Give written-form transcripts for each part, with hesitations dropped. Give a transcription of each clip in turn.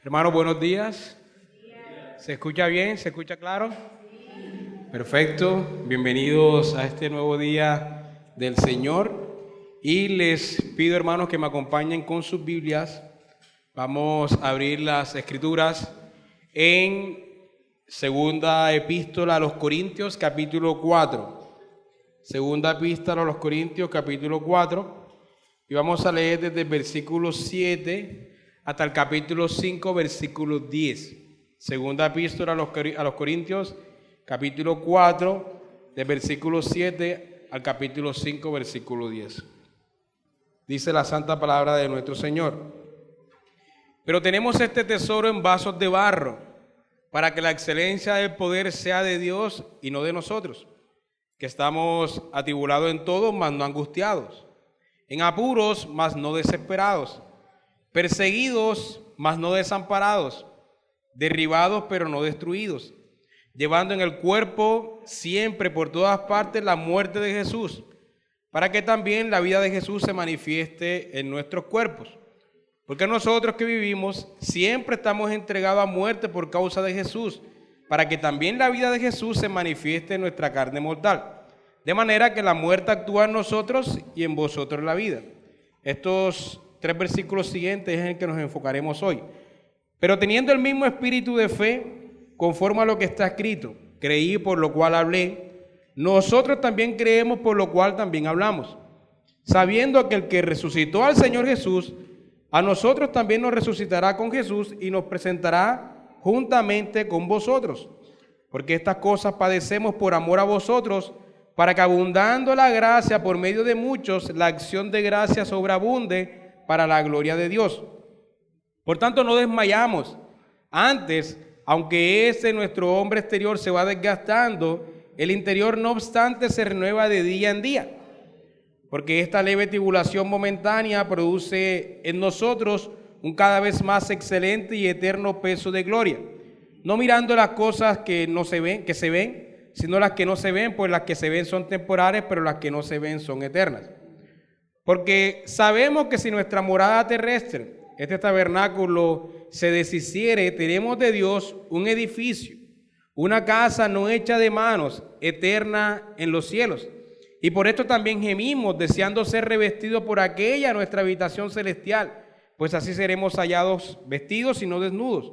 Hermanos, buenos días. ¿Se escucha bien? ¿Se escucha claro? Perfecto. Bienvenidos a este nuevo día del Señor. Y les pido, hermanos, que me acompañen con sus Biblias. Vamos a abrir las Escrituras en Segunda Epístola a los Corintios, capítulo 4. Segunda Epístola a los Corintios, capítulo 4. Y vamos a leer desde el versículo 7 hasta el capítulo 5, versículo 10. Segunda Epístola a los Corintios, capítulo 4, del versículo 7 al capítulo 5, versículo 10. Dice la santa palabra de nuestro Señor: pero tenemos este tesoro en vasos de barro, para que la excelencia del poder sea de Dios y no de nosotros, que estamos atribulados en todo, mas no angustiados, en apuros, mas no desesperados, perseguidos, mas no desamparados, derribados, pero no destruidos, llevando en el cuerpo siempre por todas partes la muerte de Jesús, para que también la vida de Jesús se manifieste en nuestros cuerpos. Porque nosotros que vivimos siempre estamos entregados a muerte por causa de Jesús, para que también la vida de Jesús se manifieste en nuestra carne mortal. De manera que la muerte actúa en nosotros y en vosotros la vida. Estos 3 versículos siguientes es en el que nos enfocaremos hoy. Pero teniendo el mismo espíritu de fe, conforme a lo que está escrito, creí por lo cual hablé, nosotros también creemos por lo cual también hablamos, sabiendo que el que resucitó al Señor Jesús, a nosotros también nos resucitará con Jesús y nos presentará juntamente con vosotros. Porque estas cosas padecemos por amor a vosotros, para que abundando la gracia por medio de muchos, la acción de gracia sobreabunde para la gloria de Dios. Por tanto, no desmayamos. Antes, aunque nuestro hombre exterior se va desgastando, el interior no obstante se renueva de día en día. Porque esta leve tribulación momentánea produce en nosotros un cada vez más excelente y eterno peso de gloria. No mirando las cosas que se ven, sino las que no se ven, pues las que se ven son temporales, pero las que no se ven son eternas. Porque sabemos que si nuestra morada terrestre, este tabernáculo, se deshiciere, tenemos de Dios un edificio, una casa no hecha de manos, eterna en los cielos. Y por esto también gemimos, deseando ser revestidos por aquella nuestra habitación celestial, pues así seremos hallados vestidos y no desnudos.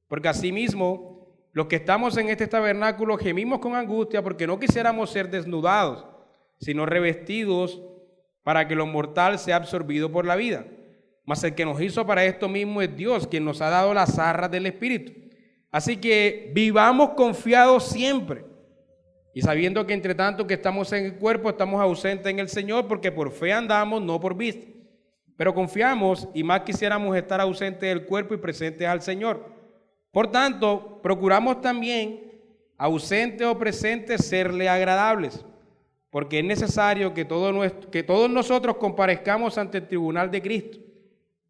Porque asimismo, los que estamos en este tabernáculo gemimos con angustia, porque no quisiéramos ser desnudados, sino revestidos, para que lo mortal sea absorbido por la vida. Mas el que nos hizo para esto mismo es Dios, quien nos ha dado las arras del Espíritu. Así que vivamos confiados siempre, y sabiendo que entre tanto que estamos en el cuerpo, estamos ausentes en el Señor, porque por fe andamos, no por vista. Pero confiamos, y más quisiéramos estar ausentes del cuerpo y presentes al Señor. Por tanto, procuramos también, ausentes o presentes, serle agradables. Porque es necesario que todos nosotros comparezcamos ante el tribunal de Cristo,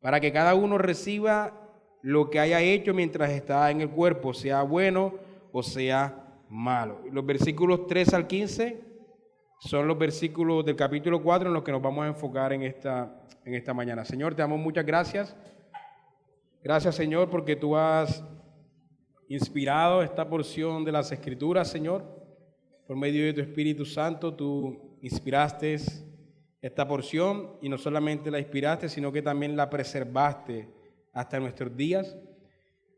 para que cada uno reciba lo que haya hecho mientras está en el cuerpo, sea bueno o sea malo. Los versículos 3 al 15 son los versículos del capítulo 4 en los que nos vamos a enfocar en esta mañana. Señor, te damos muchas gracias. Gracias, Señor, porque tú has inspirado esta porción de las Escrituras, Señor. Por medio de tu Espíritu Santo, tú inspiraste esta porción y no solamente la inspiraste, sino que también la preservaste hasta nuestros días.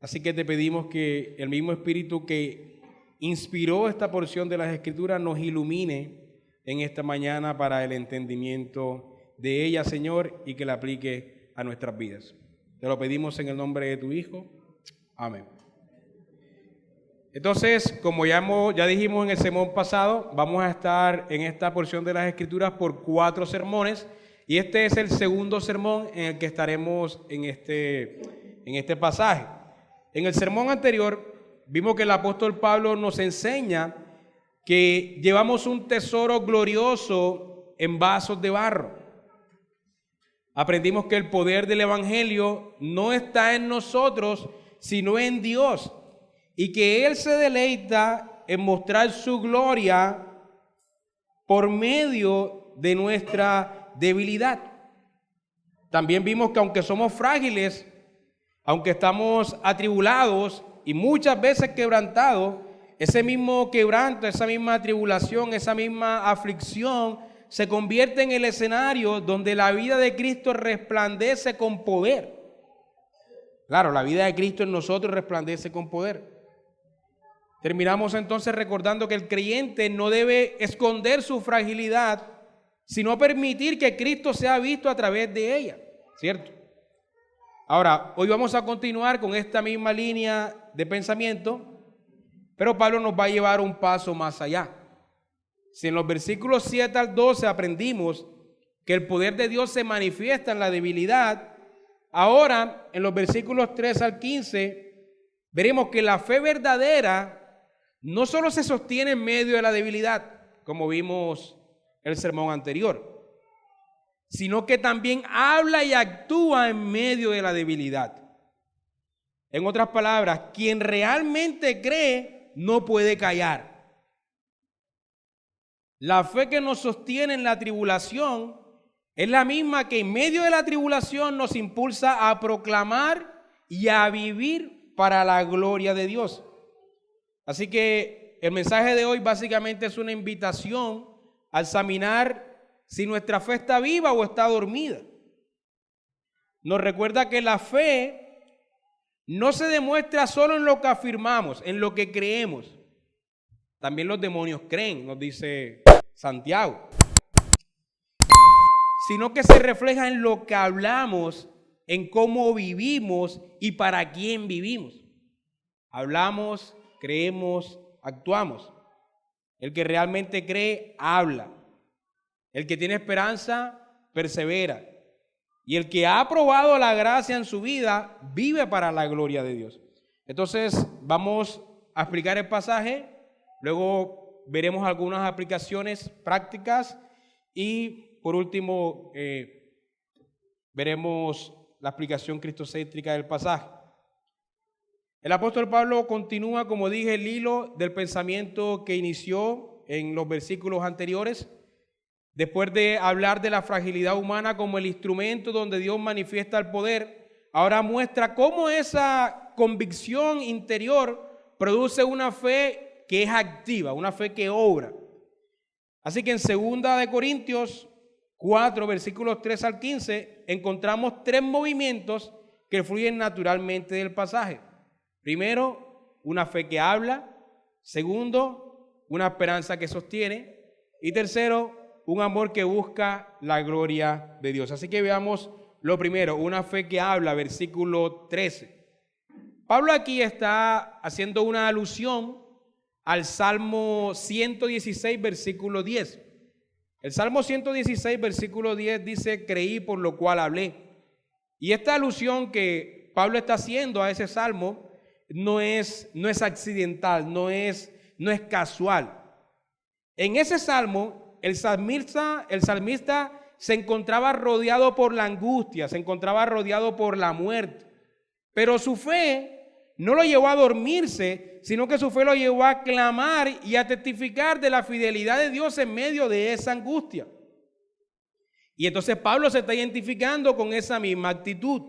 Así que te pedimos que el mismo Espíritu que inspiró esta porción de las Escrituras nos ilumine en esta mañana para el entendimiento de ella, Señor, y que la aplique a nuestras vidas. Te lo pedimos en el nombre de tu Hijo. Amén. Entonces, como ya dijimos en el sermón pasado, vamos a estar en esta porción de las Escrituras por 4 sermones, y este es el segundo sermón en el que estaremos en este pasaje. En el sermón anterior vimos que el apóstol Pablo nos enseña que llevamos un tesoro glorioso en vasos de barro. Aprendimos que el poder del Evangelio no está en nosotros, sino en Dios. Y que Él se deleita en mostrar su gloria por medio de nuestra debilidad. También vimos que aunque somos frágiles, aunque estamos atribulados y muchas veces quebrantados, ese mismo quebranto, esa misma tribulación, esa misma aflicción se convierte en el escenario donde la vida de Cristo resplandece con poder. Claro, la vida de Cristo en nosotros resplandece con poder. Terminamos entonces recordando que el creyente no debe esconder su fragilidad, sino permitir que Cristo sea visto a través de ella, ¿cierto? Ahora, hoy vamos a continuar con esta misma línea de pensamiento, pero Pablo nos va a llevar un paso más allá. Si en los versículos 7 al 12 aprendimos que el poder de Dios se manifiesta en la debilidad, ahora en los versículos 3 al 15 veremos que la fe verdadera no solo se sostiene en medio de la debilidad, como vimos en el sermón anterior, sino que también habla y actúa en medio de la debilidad. En otras palabras, quien realmente cree no puede callar. La fe que nos sostiene en la tribulación es la misma que en medio de la tribulación nos impulsa a proclamar y a vivir para la gloria de Dios. Así que el mensaje de hoy básicamente es una invitación a examinar si nuestra fe está viva o está dormida. Nos recuerda que la fe no se demuestra solo en lo que afirmamos, en lo que creemos. También los demonios creen, nos dice Santiago. Sino que se refleja en lo que hablamos, en cómo vivimos y para quién vivimos. Hablamos, creemos, actuamos. El que realmente cree, habla. El que tiene esperanza, persevera. Y el que ha probado la gracia en su vida, vive para la gloria de Dios. Entonces, vamos a explicar el pasaje. Luego veremos algunas aplicaciones prácticas. Y por último, veremos la aplicación cristocéntrica del pasaje. El apóstol Pablo continúa, como dije, el hilo del pensamiento que inició en los versículos anteriores. Después de hablar de la fragilidad humana como el instrumento donde Dios manifiesta el poder, ahora muestra cómo esa convicción interior produce una fe que es activa, una fe que obra. Así que en 2 Corintios 4, versículos 3 al 15, encontramos tres movimientos que fluyen naturalmente del pasaje. Primero, una fe que habla. Segundo, una esperanza que sostiene. Y tercero, un amor que busca la gloria de Dios. Así que veamos lo primero, una fe que habla, versículo 13. Pablo aquí está haciendo una alusión al Salmo 116, versículo 10. El Salmo 116, versículo 10 dice, creí por lo cual hablé. Y esta alusión que Pablo está haciendo a ese salmo no es accidental, no es casual. En ese salmo, el salmista se encontraba rodeado por la angustia, se encontraba rodeado por la muerte. Pero su fe no lo llevó a dormirse, sino que su fe lo llevó a clamar y a testificar de la fidelidad de Dios en medio de esa angustia. Y entonces Pablo se está identificando con esa misma actitud.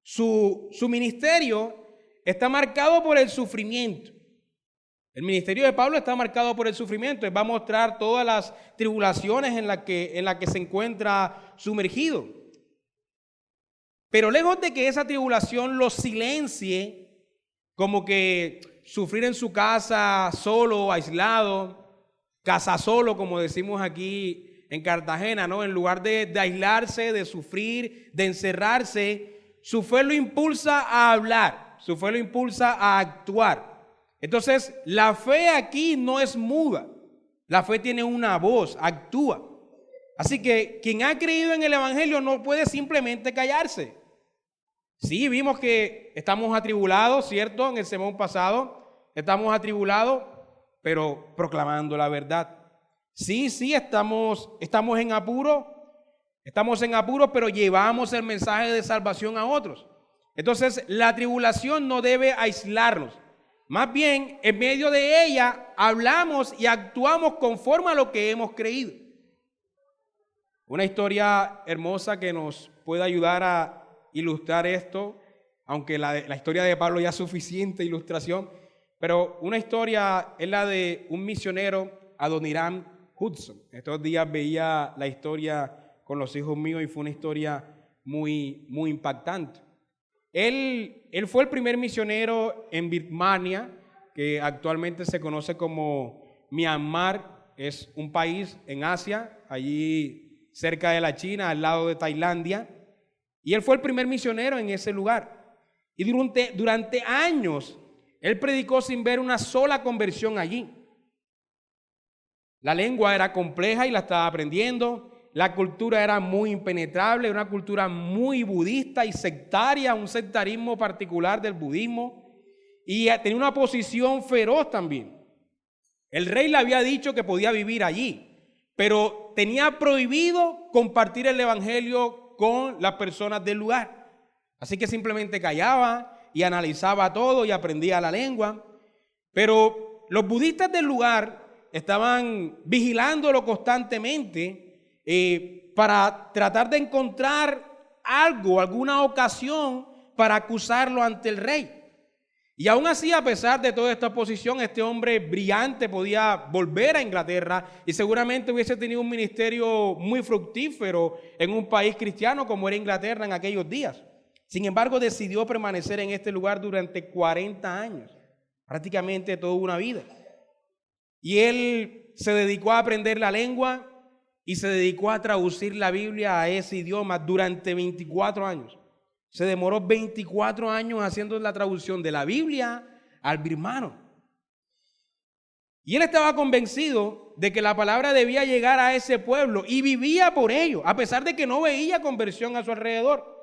Su ministerio está marcado por el sufrimiento. El ministerio de Pablo está marcado por el sufrimiento. Él va a mostrar todas las tribulaciones en las que se encuentra sumergido. Pero lejos de que esa tribulación lo silencie, como que sufrir en su casa solo, aislado, casa solo, como decimos aquí en Cartagena, ¿no? En lugar de aislarse, de sufrir, de encerrarse, su fe lo impulsa a hablar, su fe lo impulsa a actuar. Entonces, la fe aquí no es muda, la fe tiene una voz, actúa. Así que quien ha creído en el Evangelio no puede simplemente callarse. Sí, vimos que estamos atribulados, ¿cierto? En el sermón pasado, estamos atribulados, pero proclamando la verdad. Sí, estamos en apuro, pero llevamos el mensaje de salvación a otros. Entonces, la tribulación no debe aislarnos. Más bien, en medio de ella, hablamos y actuamos conforme a lo que hemos creído. Una historia hermosa que nos puede ayudar a ilustrar esto aunque la historia de Pablo ya es suficiente ilustración, pero una historia es la de un misionero, Adoniram Hudson. Estos días veía la historia con los hijos míos y fue una historia muy, muy impactante. Él fue el primer misionero en Birmania, que actualmente se conoce como Myanmar. Es un país en Asia, allí cerca de la China, al lado de Tailandia. Y él fue el primer misionero en ese lugar. Y durante años, él predicó sin ver una sola conversión allí. La lengua era compleja y la estaba aprendiendo. La cultura era muy impenetrable, era una cultura muy budista y sectaria, un sectarismo particular del budismo. Y tenía una posición feroz también. El rey le había dicho que podía vivir allí, pero tenía prohibido compartir el evangelio con las personas del lugar. Así que simplemente callaba y analizaba todo y aprendía la lengua. Pero los budistas del lugar estaban vigilándolo constantemente para tratar de encontrar algo, alguna ocasión para acusarlo ante el rey. Y aún así, a pesar de toda esta oposición, este hombre brillante podía volver a Inglaterra y seguramente hubiese tenido un ministerio muy fructífero en un país cristiano como era Inglaterra en aquellos días. Sin embargo, decidió permanecer en este lugar durante 40 años, prácticamente toda una vida. Y él se dedicó a aprender la lengua y se dedicó a traducir la Biblia a ese idioma durante 24 años. Se demoró 24 años haciendo la traducción de la Biblia al birmano. Y él estaba convencido de que la palabra debía llegar a ese pueblo y vivía por ello, a pesar de que no veía conversión a su alrededor.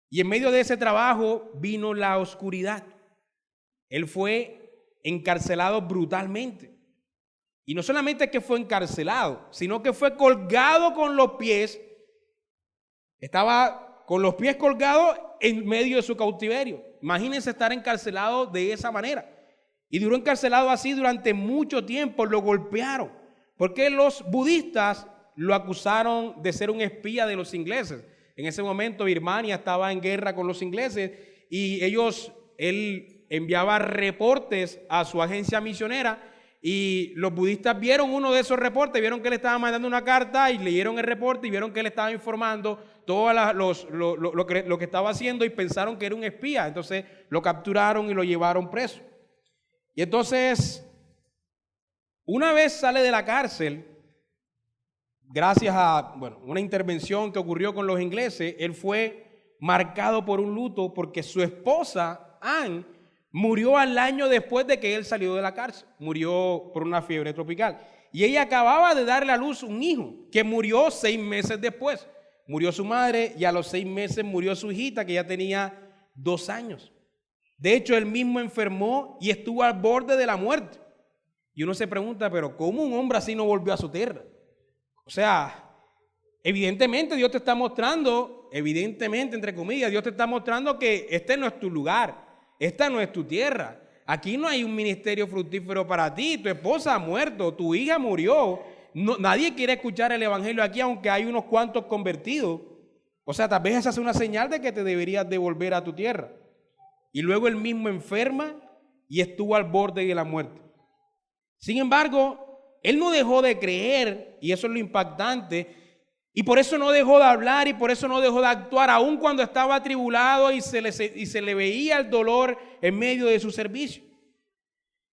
Y en medio de ese trabajo vino la oscuridad. Él fue encarcelado brutalmente. Y no solamente que fue encarcelado, sino que fue colgado con los pies. Estaba con los pies colgados en medio de su cautiverio. Imagínense estar encarcelado de esa manera. Y duró encarcelado así durante mucho tiempo. Lo golpearon. Porque los budistas lo acusaron de ser un espía de los ingleses. En ese momento Birmania estaba en guerra con los ingleses y él enviaba reportes a su agencia misionera. Y los budistas vieron uno de esos reportes, vieron que él estaba mandando una carta y leyeron el reporte y vieron que él estaba informando todo lo que estaba haciendo y pensaron que era un espía. Entonces lo capturaron y lo llevaron preso. Y entonces, una vez sale de la cárcel, gracias a una intervención que ocurrió con los ingleses, él fue marcado por un luto porque su esposa, Anne, murió al año después de que él salió de la cárcel. Murió por una fiebre tropical. Y ella acababa de darle a luz un hijo que murió 6 meses después. Murió su madre y a los 6 meses murió su hijita que ya tenía 2 años. De hecho, él mismo enfermó y estuvo al borde de la muerte. Y uno se pregunta, pero ¿cómo un hombre así no volvió a su tierra? O sea, evidentemente Dios te está mostrando, evidentemente entre comillas, Dios te está mostrando que este no es tu lugar. Esta no es tu tierra. Aquí no hay un ministerio fructífero para ti. Tu esposa ha muerto, tu hija murió. Nadie quiere escuchar el evangelio aquí, aunque hay unos cuantos convertidos. O sea, tal vez esa es una señal de que te deberías devolver a tu tierra. Y luego él mismo enferma y estuvo al borde de la muerte. Sin embargo, él no dejó de creer, y eso es lo impactante. Y por eso no dejó de hablar y por eso no dejó de actuar, aun cuando estaba atribulado y se le veía el dolor en medio de su servicio.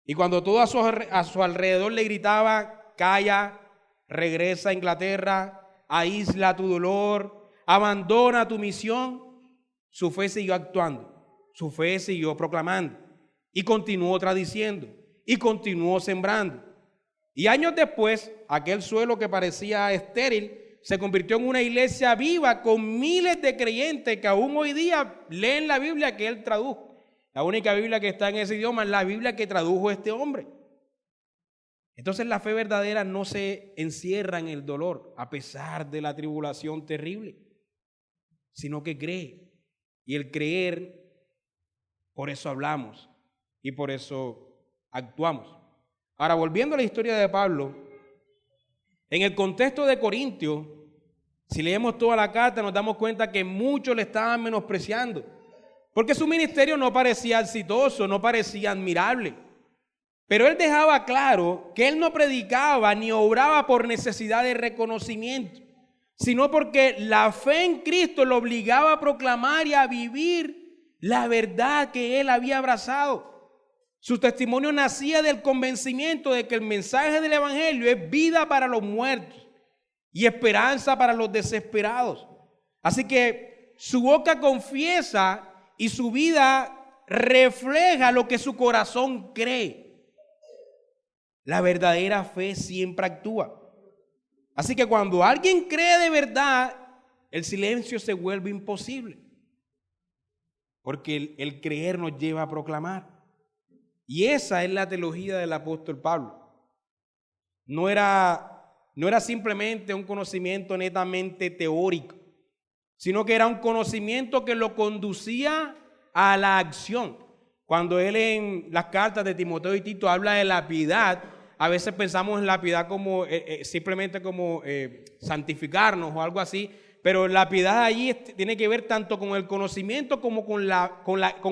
Y cuando todo a su alrededor le gritaba, calla, regresa a Inglaterra, aísla tu dolor, abandona tu misión, su fe siguió actuando, su fe siguió proclamando y continuó tradiciendo y continuó sembrando. Y años después, aquel suelo que parecía estéril se convirtió en una iglesia viva con miles de creyentes que aún hoy día leen la Biblia que él tradujo. La única Biblia que está en ese idioma es la Biblia que tradujo este hombre. Entonces la fe verdadera no se encierra en el dolor a pesar de la tribulación terrible, sino que cree. Y el creer, por eso hablamos y por eso actuamos. Ahora, volviendo a la historia de Pablo, en el contexto de Corintio, si leemos toda la carta nos damos cuenta que muchos le estaban menospreciando, porque su ministerio no parecía exitoso, no parecía admirable. Pero él dejaba claro que él no predicaba ni obraba por necesidad de reconocimiento, sino porque la fe en Cristo lo obligaba a proclamar y a vivir la verdad que él había abrazado. Su testimonio nacía del convencimiento de que el mensaje del evangelio es vida para los muertos y esperanza para los desesperados. Así que su boca confiesa y su vida refleja lo que su corazón cree. La verdadera fe siempre actúa. Así que cuando alguien cree de verdad, el silencio se vuelve imposible. Porque el creer nos lleva a proclamar. Y esa es la teología del apóstol Pablo. No era simplemente un conocimiento netamente teórico, sino que era un conocimiento que lo conducía a la acción. Cuando él en las cartas de Timoteo y Tito habla de la piedad, a veces pensamos en la piedad como simplemente como santificarnos o algo así, pero la piedad allí tiene que ver tanto con el conocimiento como con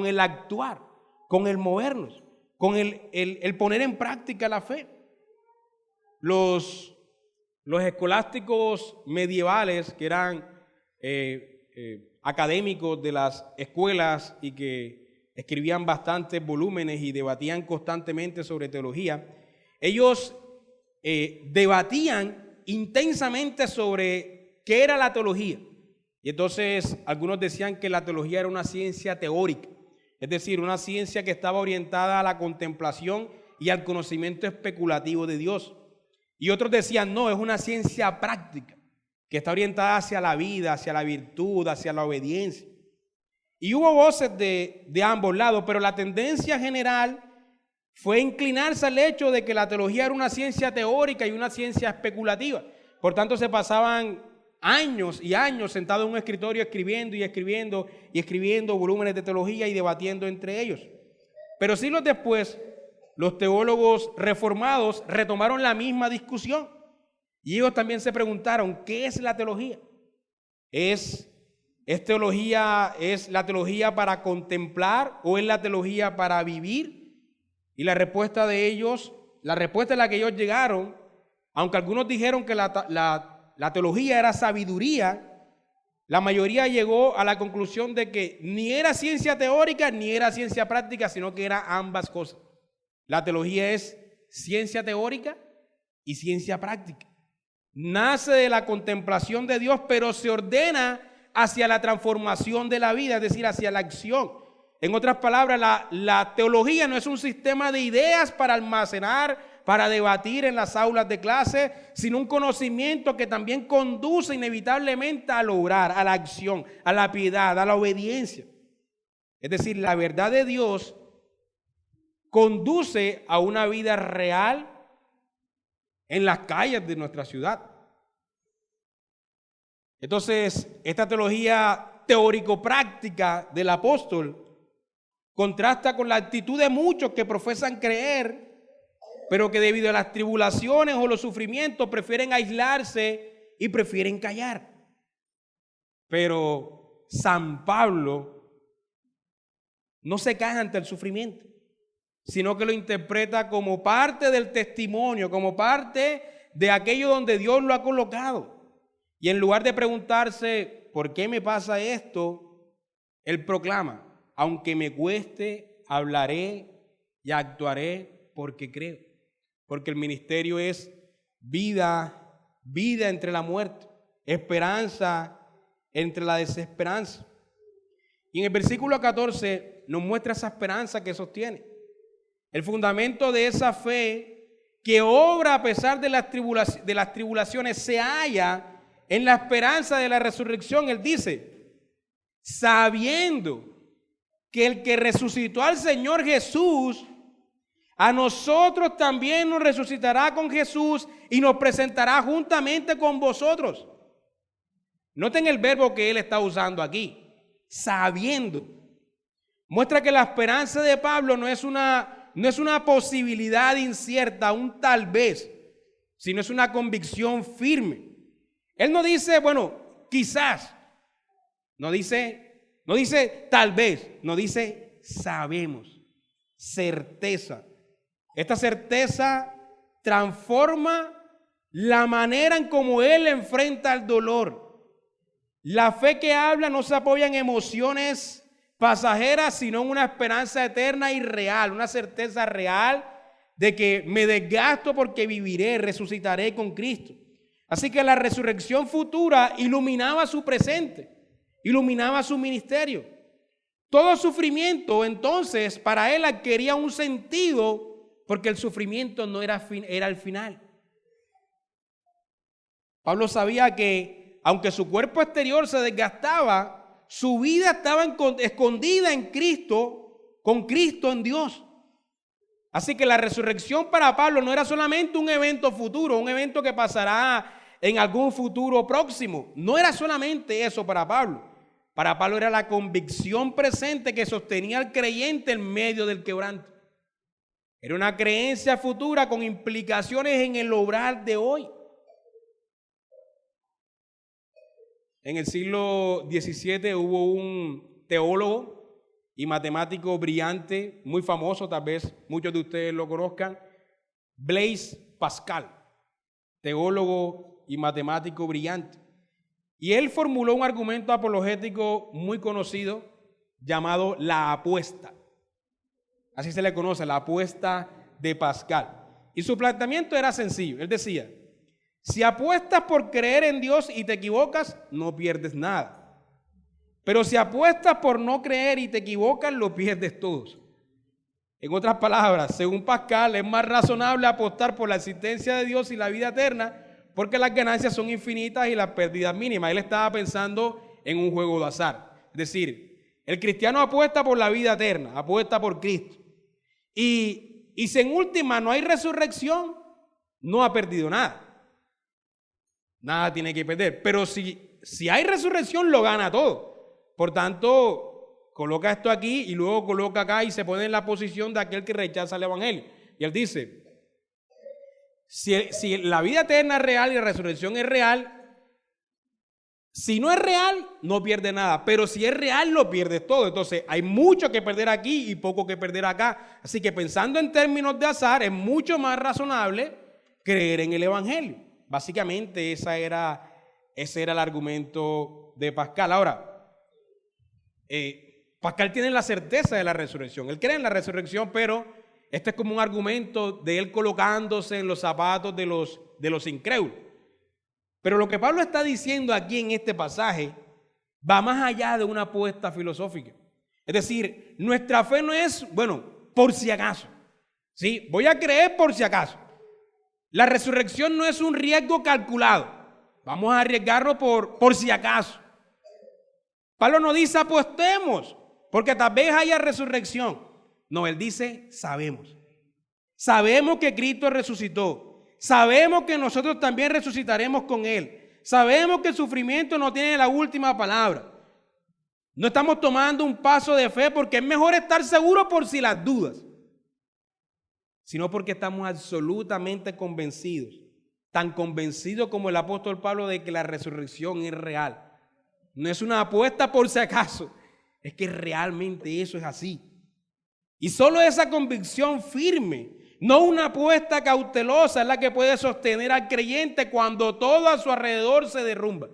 el actuar, con el movernos, con el poner en práctica la fe. Los escolásticos medievales, que eran académicos de las escuelas y que escribían bastantes volúmenes y debatían constantemente sobre teología, ellos debatían intensamente sobre qué era la teología. Y entonces algunos decían que la teología era una ciencia teórica, es decir, una ciencia que estaba orientada a la contemplación y al conocimiento especulativo de Dios. Y otros decían, no, es una ciencia práctica, que está orientada hacia la vida, hacia la virtud, hacia la obediencia. Y hubo voces de ambos lados, pero la tendencia general fue inclinarse al hecho de que la teología era una ciencia teórica y una ciencia especulativa. Por tanto, se pasaban años y años sentados en un escritorio escribiendo y escribiendo y escribiendo volúmenes de teología y debatiendo entre ellos. Pero siglos después, los teólogos reformados retomaron la misma discusión y ellos también se preguntaron, ¿qué es la teología? ¿Es la teología para contemplar o es la teología para vivir? Y la respuesta a la que ellos llegaron, aunque algunos dijeron que la teología era sabiduría, la mayoría llegó a la conclusión de que ni era ciencia teórica ni era ciencia práctica, sino que era ambas cosas. La teología es ciencia teórica y ciencia práctica. Nace de la contemplación de Dios, pero se ordena hacia la transformación de la vida, es decir, hacia la acción. En otras palabras, la teología no es un sistema de ideas para almacenar, para debatir en las aulas de clase, sino un conocimiento que también conduce inevitablemente al obrar, a la acción, a la piedad, a la obediencia. Es decir, la verdad de Dios conduce a una vida real en las calles de nuestra ciudad. Entonces, esta teología teórico-práctica del apóstol contrasta con la actitud de muchos que profesan creer, pero que debido a las tribulaciones o los sufrimientos prefieren aislarse y prefieren callar. Pero San Pablo no se cae ante el sufrimiento, sino que lo interpreta como parte del testimonio, como parte de aquello donde Dios lo ha colocado. Y en lugar de preguntarse, ¿por qué me pasa esto?, él proclama, aunque me cueste, hablaré y actuaré porque creo. Porque el ministerio es vida entre la muerte, esperanza entre la desesperanza. Y en el versículo 14 nos muestra esa esperanza que sostiene. El fundamento de esa fe que obra a pesar de las tribulaciones se halla en la esperanza de la resurrección. Él dice, sabiendo que el que resucitó al Señor Jesús, a nosotros también nos resucitará con Jesús y nos presentará juntamente con vosotros. Noten el verbo que él está usando aquí, sabiendo. Muestra que la esperanza de Pablo no es una posibilidad incierta, un tal vez, sino es una convicción firme. Él no dice, bueno, quizás. No dice, No dice tal vez, no dice sabemos. Certeza. Esta certeza transforma la manera en cómo él enfrenta el dolor. La fe que habla no se apoya en emociones pasajeras, sino en una esperanza eterna y real, una certeza real de que me desgasto porque viviré, resucitaré con Cristo. Así que la resurrección futura iluminaba su presente, iluminaba su ministerio. Todo sufrimiento entonces para él adquiría un sentido porque el sufrimiento no era el final. Pablo sabía que aunque su cuerpo exterior se desgastaba, su vida estaba escondida en Cristo, con Cristo en Dios. Así que la resurrección para Pablo no era solamente un evento futuro, un evento que pasará en algún futuro próximo. No era solamente eso para Pablo. Para Pablo era la convicción presente que sostenía al creyente en medio del quebranto. Era una creencia futura con implicaciones en el obrar de hoy. En el siglo XVII hubo un teólogo y matemático brillante, muy famoso, tal vez muchos de ustedes lo conozcan, Blaise Pascal, teólogo y matemático brillante. Y él formuló un argumento apologético muy conocido llamado la apuesta. Así se le conoce, la apuesta de Pascal. Y su planteamiento era sencillo. Él decía, si apuestas por creer en Dios y te equivocas, no pierdes nada. Pero si apuestas por no creer y te equivocas, lo pierdes todos. En otras palabras, según Pascal, es más razonable apostar por la existencia de Dios y la vida eterna, porque las ganancias son infinitas y las pérdidas mínimas. Él estaba pensando en un juego de azar. Es decir, el cristiano apuesta por la vida eterna, apuesta por Cristo. Y si en última no hay resurrección, no ha perdido nada. Nada tiene que perder. Pero si hay resurrección, lo gana todo. Por tanto, coloca esto aquí y luego coloca acá y se pone en la posición de aquel que rechaza el evangelio. Y él dice, si la vida eterna es real y la resurrección es real, si no es real, no pierde nada. Pero si es real, lo pierdes todo. Entonces, hay mucho que perder aquí y poco que perder acá. Así que pensando en términos de azar, es mucho más razonable creer en el evangelio. Básicamente, ese era el argumento de Pascal. Ahora, Pascal tiene la certeza de la resurrección. Él cree en la resurrección, pero este es como un argumento de él colocándose en los zapatos de los incrédulos. Pero lo que Pablo está diciendo aquí en este pasaje va más allá de una apuesta filosófica. Es decir, nuestra fe no es, por si acaso. ¿Sí? Voy a creer por si acaso. La resurrección no es un riesgo calculado. Vamos a arriesgarlo por si acaso. Pablo no dice apostemos, porque tal vez haya resurrección. No, él dice sabemos. Sabemos que Cristo resucitó. Sabemos que nosotros también resucitaremos con Él. Sabemos que el sufrimiento no tiene la última palabra. No estamos tomando un paso de fe porque es mejor estar seguro por si las dudas, sino porque estamos absolutamente convencidos, tan convencidos como el apóstol Pablo de que la resurrección es real. No es una apuesta por si acaso, es que realmente eso es así. Y solo esa convicción firme, no una apuesta cautelosa, es la que puede sostener al creyente cuando todo a su alrededor se derrumba.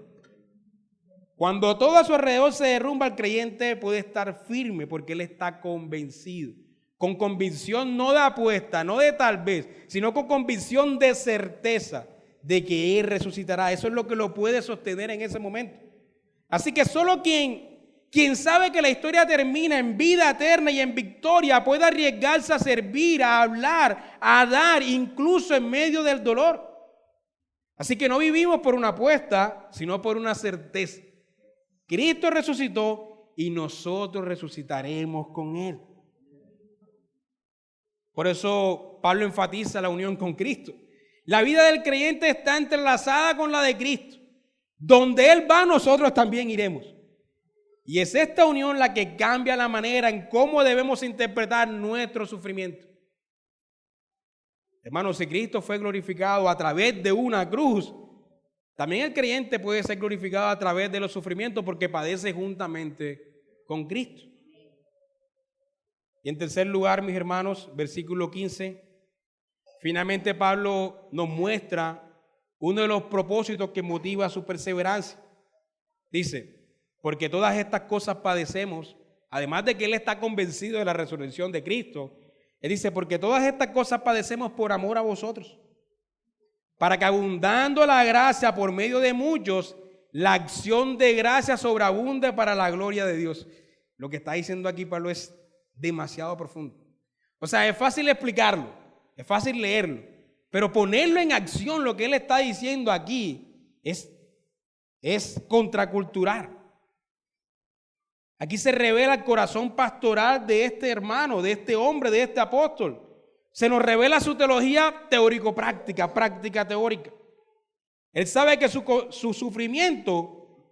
Cuando todo a su alrededor se derrumba, el creyente puede estar firme porque él está convencido. Con convicción no de apuesta, no de tal vez, sino con convicción de certeza de que Él resucitará. Eso es lo que lo puede sostener en ese momento. Así que solo quien sabe que la historia termina en vida eterna y en victoria puede arriesgarse a servir, a hablar, a dar, incluso en medio del dolor. Así que no vivimos por una apuesta, sino por una certeza. Cristo resucitó y nosotros resucitaremos con Él. Por eso Pablo enfatiza la unión con Cristo. La vida del creyente está entrelazada con la de Cristo. Donde Él va, nosotros también iremos. Y es esta unión la que cambia la manera en cómo debemos interpretar nuestro sufrimiento. Hermanos, si Cristo fue glorificado a través de una cruz, también el creyente puede ser glorificado a través de los sufrimientos porque padece juntamente con Cristo. Y en tercer lugar, mis hermanos, versículo 15, finalmente Pablo nos muestra uno de los propósitos que motiva su perseverancia. Dice, porque todas estas cosas padecemos, además de que él está convencido de la resurrección de Cristo. Él dice, porque todas estas cosas padecemos por amor a vosotros, para que abundando la gracia por medio de muchos, la acción de gracia sobreabunde para la gloria de Dios. Lo que está diciendo aquí Pablo es demasiado profundo. O sea, es fácil explicarlo, es fácil leerlo, pero ponerlo en acción, lo que él está diciendo aquí, es contracultural. Aquí se revela el corazón pastoral de este hermano, de este hombre, de este apóstol. Se nos revela su teología teórico-práctica, práctica-teórica. Él sabe que su sufrimiento,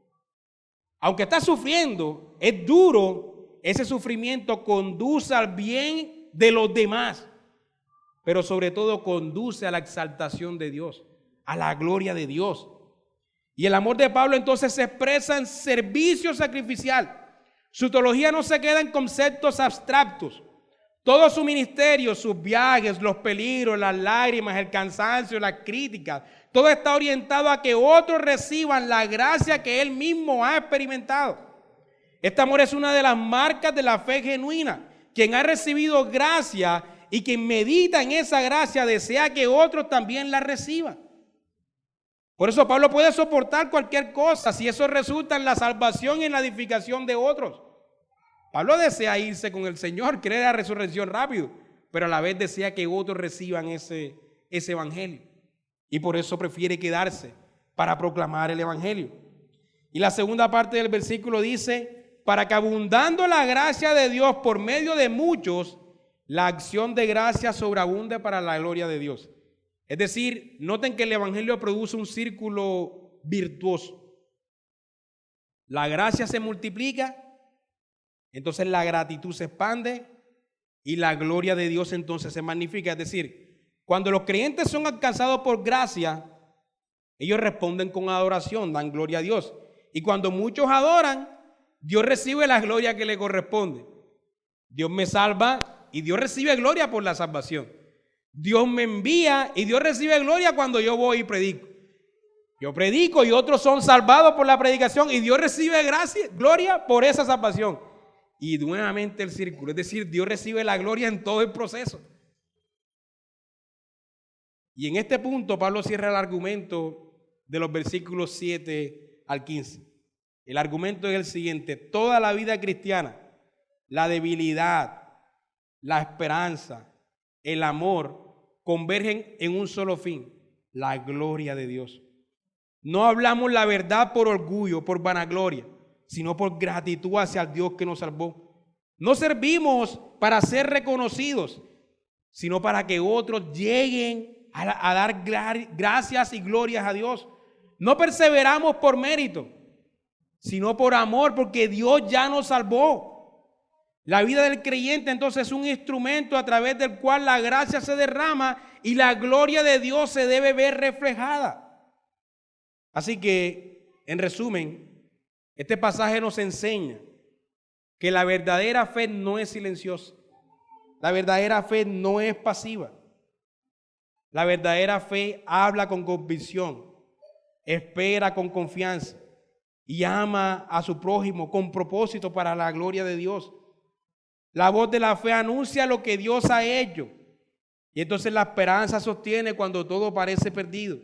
aunque está sufriendo, es duro, ese sufrimiento conduce al bien de los demás, pero sobre todo conduce a la exaltación de Dios, a la gloria de Dios. Y el amor de Pablo entonces se expresa en servicio sacrificial. Su teología no se queda en conceptos abstractos. Todo su ministerio, sus viajes, los peligros, las lágrimas, el cansancio, las críticas, todo está orientado a que otros reciban la gracia que él mismo ha experimentado. Este amor es una de las marcas de la fe genuina. Quien ha recibido gracia y quien medita en esa gracia desea que otros también la reciban. Por eso Pablo puede soportar cualquier cosa si eso resulta en la salvación y en la edificación de otros. Pablo desea irse con el Señor, quiere la resurrección rápido, pero a la vez desea que otros reciban ese evangelio. Y por eso prefiere quedarse para proclamar el evangelio. Y la segunda parte del versículo dice, para que abundando la gracia de Dios por medio de muchos, la acción de gracia sobreabunde para la gloria de Dios. Es decir, noten que el evangelio produce un círculo virtuoso. La gracia se multiplica, entonces la gratitud se expande y la gloria de Dios entonces se magnifica. Es decir, cuando los creyentes son alcanzados por gracia, ellos responden con adoración, dan gloria a Dios. Y cuando muchos adoran, Dios recibe la gloria que le corresponde. Dios me salva y Dios recibe gloria por la salvación. Dios me envía y Dios recibe gloria cuando yo voy y predico. Yo predico y otros son salvados por la predicación y Dios recibe gloria por esa salvación. Y nuevamente el círculo, es decir, Dios recibe la gloria en todo el proceso. Y en este punto Pablo cierra el argumento de los versículos 7 al 15. El argumento es el siguiente: toda la vida cristiana, la debilidad, la esperanza, el amor convergen en un solo fin, la gloria de Dios. No hablamos la verdad por orgullo, por vanagloria, sino por gratitud hacia el Dios que nos salvó. No servimos para ser reconocidos, sino para que otros lleguen a dar gracias y glorias a Dios. No perseveramos por mérito, sino por amor, porque Dios ya nos salvó. La vida del creyente entonces es un instrumento a través del cual la gracia se derrama y la gloria de Dios se debe ver reflejada. Así que, en resumen, este pasaje nos enseña que la verdadera fe no es silenciosa. La verdadera fe no es pasiva. La verdadera fe habla con convicción, espera con confianza y ama a su prójimo con propósito para la gloria de Dios. La voz de la fe anuncia lo que Dios ha hecho. Y entonces la esperanza sostiene cuando todo parece perdido.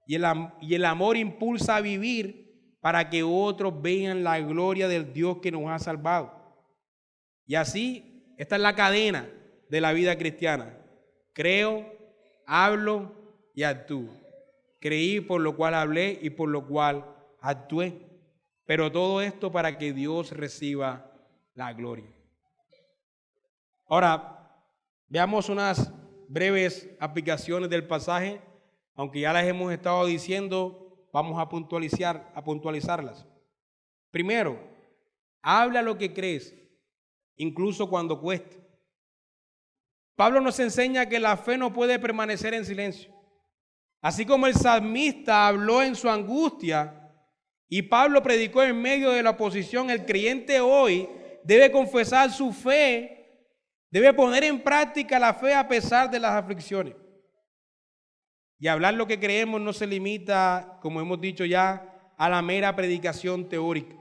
Y el amor impulsa a vivir para que otros vean la gloria del Dios que nos ha salvado. Y así, esta es la cadena de la vida cristiana. Creo, hablo y actúo. Creí, por lo cual hablé y por lo cual actué. Pero todo esto para que Dios reciba la gloria. Ahora, veamos unas breves aplicaciones del pasaje, aunque ya las hemos estado diciendo, vamos a puntualizarlas. Primero, habla lo que crees, incluso cuando cueste. Pablo nos enseña que la fe no puede permanecer en silencio. Así como el salmista habló en su angustia y Pablo predicó en medio de la oposición, el creyente hoy debe confesar su fe, debe poner en práctica la fe a pesar de las aflicciones. Y hablar lo que creemos no se limita, como hemos dicho ya, a la mera predicación teórica,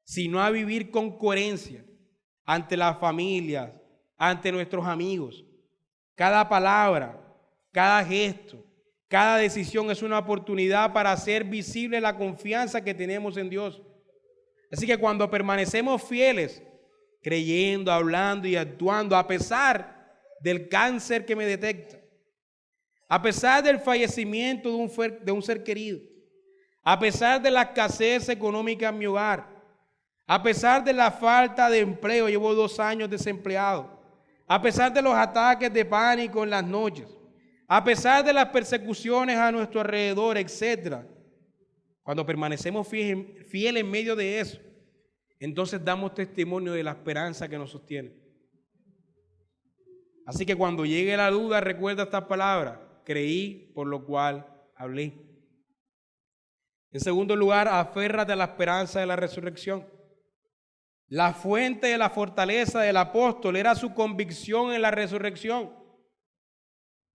sino a vivir con coherencia ante las familias, ante nuestros amigos. Cada palabra, cada gesto, cada decisión es una oportunidad para hacer visible la confianza que tenemos en Dios. Así que cuando permanecemos fieles, creyendo, hablando y actuando, a pesar del cáncer que me detecta, a pesar del fallecimiento de un ser querido, a pesar de la escasez económica en mi hogar, a pesar de la falta de empleo, llevo 2 años desempleado, a pesar de los ataques de pánico en las noches, a pesar de las persecuciones a nuestro alrededor, etc. Cuando permanecemos fieles en medio de eso, entonces damos testimonio de la esperanza que nos sostiene. Así que cuando llegue la duda, recuerda estas palabras: creí, por lo cual hablé. En segundo lugar, aférrate a la esperanza de la resurrección. La fuente de la fortaleza del apóstol era su convicción en la resurrección,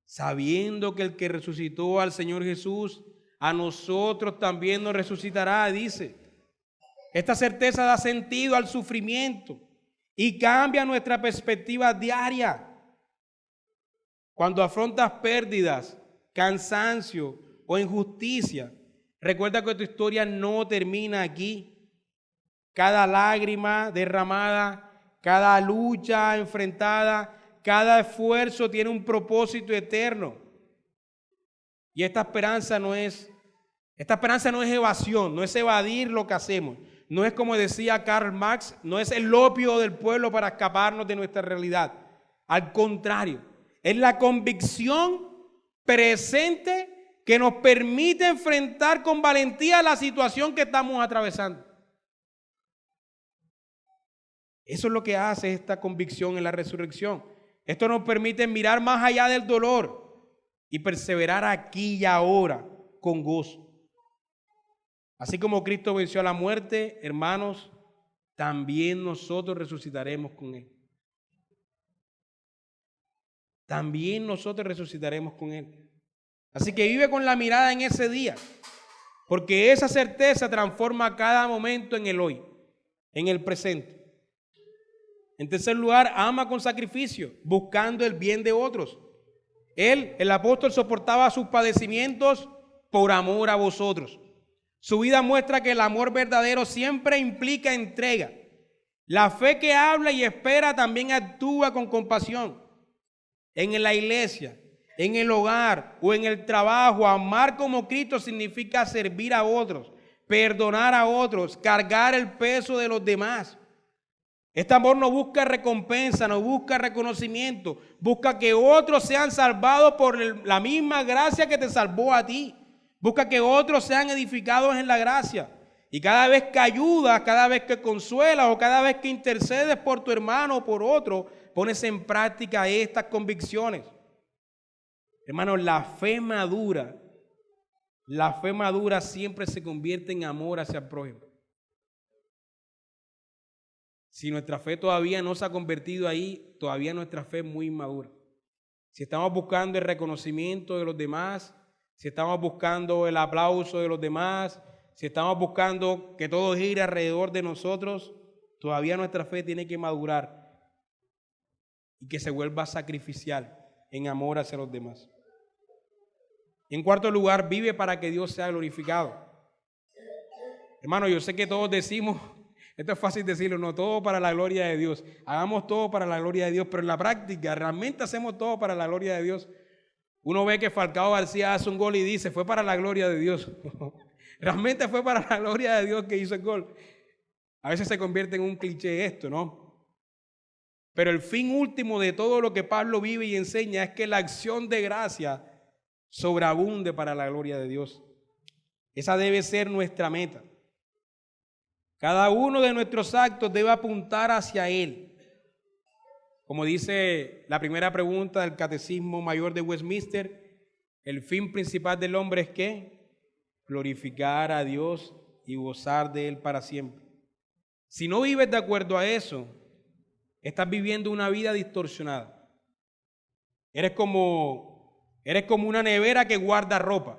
sabiendo que el que resucitó al Señor Jesús, a nosotros también nos resucitará, dice. Esta certeza da sentido al sufrimiento y cambia nuestra perspectiva diaria. Cuando afrontas pérdidas, cansancio o injusticia, recuerda que tu historia no termina aquí. Cada lágrima derramada, cada lucha enfrentada, cada esfuerzo tiene un propósito eterno. Y esta esperanza no es evasión, no es evadir lo que hacemos. No es, como decía Karl Marx, no es el opio del pueblo para escaparnos de nuestra realidad. Al contrario, es la convicción presente que nos permite enfrentar con valentía la situación que estamos atravesando. Eso es lo que hace esta convicción en la resurrección. Esto nos permite mirar más allá del dolor y perseverar aquí y ahora con gozo. Así como Cristo venció a la muerte, hermanos, también nosotros resucitaremos con Él. También nosotros resucitaremos con Él. Así que vive con la mirada en ese día, porque esa certeza transforma cada momento en el hoy, en el presente. En tercer lugar, ama con sacrificio, buscando el bien de otros. Él, el apóstol, soportaba sus padecimientos por amor a vosotros. Su vida muestra que el amor verdadero siempre implica entrega. La fe que habla y espera también actúa con compasión. En la iglesia, en el hogar o en el trabajo, amar como Cristo significa servir a otros, perdonar a otros, cargar el peso de los demás. Este amor no busca recompensa, no busca reconocimiento, busca que otros sean salvados por la misma gracia que te salvó a ti. Busca que otros sean edificados en la gracia. Y cada vez que ayudas, cada vez que consuelas o cada vez que intercedes por tu hermano o por otro, pones en práctica estas convicciones. Hermanos, la fe madura siempre se convierte en amor hacia el prójimo. Si nuestra fe todavía no se ha convertido ahí, todavía nuestra fe es muy inmadura. Si estamos buscando el reconocimiento de los demás, si estamos buscando el aplauso de los demás, si estamos buscando que todo gire alrededor de nosotros, todavía nuestra fe tiene que madurar y que se vuelva sacrificial en amor hacia los demás. En cuarto lugar, vive para que Dios sea glorificado. Hermano, yo sé que todos decimos, esto es fácil decirlo, no, todo para la gloria de Dios. Hagamos todo para la gloria de Dios, pero en la práctica, ¿realmente hacemos todo para la gloria de Dios? Uno ve que Falcao García hace un gol y dice, fue para la gloria de Dios. Realmente fue para la gloria de Dios que hizo el gol. A veces se convierte en un cliché esto, ¿no? Pero el fin último de todo lo que Pablo vive y enseña es que la acción de gracia sobreabunde para la gloria de Dios. Esa debe ser nuestra meta. Cada uno de nuestros actos debe apuntar hacia Él. Como dice la primera pregunta del Catecismo Mayor de Westminster, el fin principal del hombre es ¿qué? Glorificar a Dios y gozar de Él para siempre. Si no vives de acuerdo a eso, estás viviendo una vida distorsionada. Eres como una nevera que guarda ropa,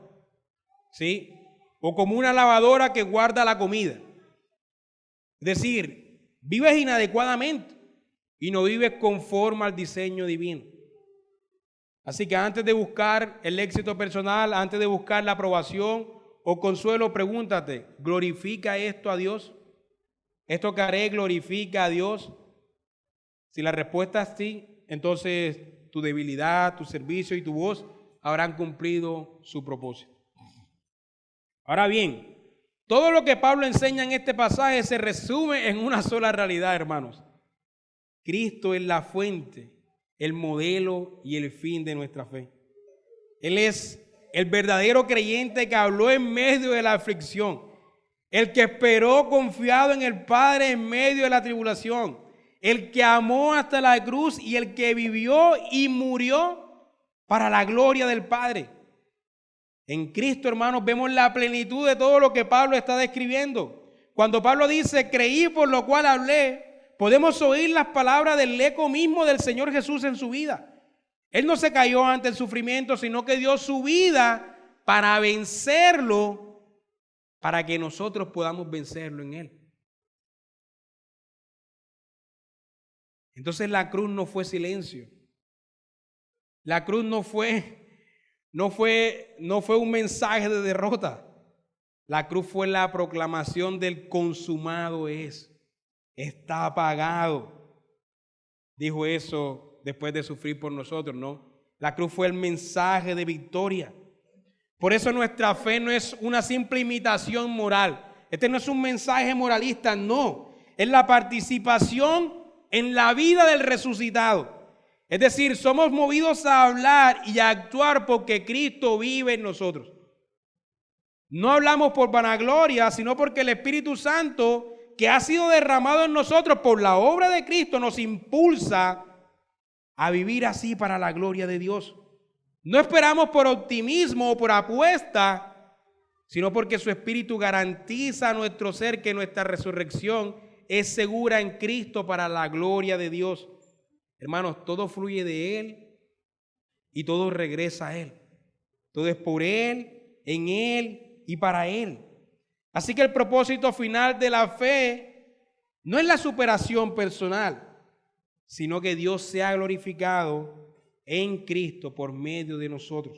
¿sí? O como una lavadora que guarda la comida. Es decir, vives inadecuadamente y no vives conforme al diseño divino. Así que antes de buscar el éxito personal, antes de buscar la aprobación o consuelo, pregúntate, ¿glorifica esto a Dios? ¿Esto que haré glorifica a Dios? Si la respuesta es sí, entonces tu debilidad, tu servicio y tu voz habrán cumplido su propósito. Ahora bien, todo lo que Pablo enseña en este pasaje se resume en una sola realidad, hermanos. Cristo es la fuente, el modelo y el fin de nuestra fe. Él es el verdadero creyente que habló en medio de la aflicción, el que esperó confiado en el Padre en medio de la tribulación, el que amó hasta la cruz y el que vivió y murió para la gloria del Padre. En Cristo, hermanos, vemos la plenitud de todo lo que Pablo está describiendo. Cuando Pablo dice, creí por lo cual hablé, podemos oír las palabras del eco mismo del Señor Jesús en su vida. Él no se cayó ante el sufrimiento, sino que dio su vida para vencerlo, para que nosotros podamos vencerlo en Él. Entonces la cruz no fue silencio. La cruz no fue un mensaje de derrota. La cruz fue la proclamación del consumado es. Está pagado. Dijo eso después de sufrir por nosotros, ¿no? La cruz fue el mensaje de victoria. Por eso nuestra fe no es una simple imitación moral. Este no es un mensaje moralista, no. Es la participación en la vida del resucitado. Es decir, somos movidos a hablar y a actuar porque Cristo vive en nosotros. No hablamos por vanagloria, sino porque el Espíritu Santo, que ha sido derramado en nosotros por la obra de Cristo, nos impulsa a vivir así para la gloria de Dios. No esperamos por optimismo o por apuesta, sino porque su Espíritu garantiza a nuestro ser que nuestra resurrección es segura en Cristo para la gloria de Dios. Hermanos, todo fluye de Él y todo regresa a Él. Todo es por Él, en Él y para Él. Así que el propósito final de la fe no es la superación personal, sino que Dios sea glorificado en Cristo por medio de nosotros.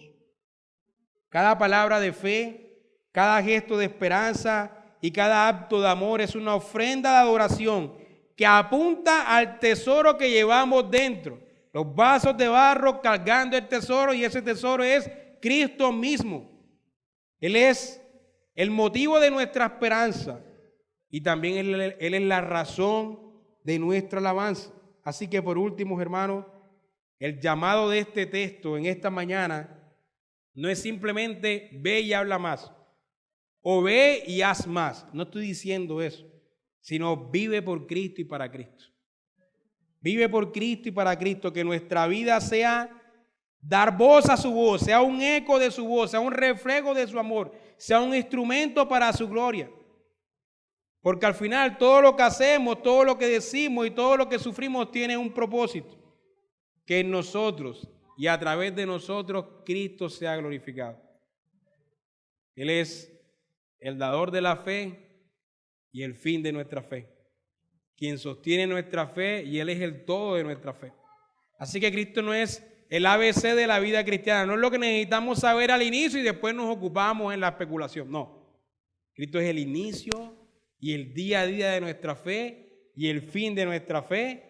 Cada palabra de fe, cada gesto de esperanza y cada acto de amor es una ofrenda de adoración que apunta al tesoro que llevamos dentro. Los vasos de barro cargando el tesoro, y ese tesoro es Cristo mismo. Él es el motivo de nuestra esperanza y también Él es la razón de nuestra alabanza. Así que por último, hermanos, el llamado de este texto en esta mañana no es simplemente ve y habla más o ve y haz más. No estoy diciendo eso, sino vive por Cristo y para Cristo. Vive por Cristo y para Cristo, que nuestra vida sea dar voz a su voz, sea un eco de su voz, sea un reflejo de su amor, sea un instrumento para su gloria. Porque al final todo lo que hacemos, todo lo que decimos y todo lo que sufrimos tiene un propósito, que en nosotros y a través de nosotros Cristo sea glorificado. Él es el dador de la fe y el fin de nuestra fe, quien sostiene nuestra fe, y Él es el todo de nuestra fe. Así que Cristo no es el ABC de la vida cristiana, no es lo que necesitamos saber al inicio y después nos ocupamos en la especulación, no. Cristo es el inicio y el día a día de nuestra fe y el fin de nuestra fe,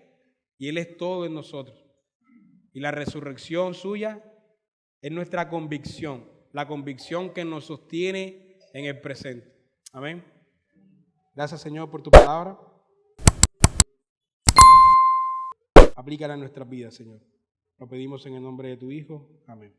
y Él es todo en nosotros. Y la resurrección suya es nuestra convicción, la convicción que nos sostiene en el presente. Amén. Gracias, Señor, por tu palabra. Aplícala en nuestras vidas, Señor. Lo pedimos en el nombre de tu Hijo. Amén.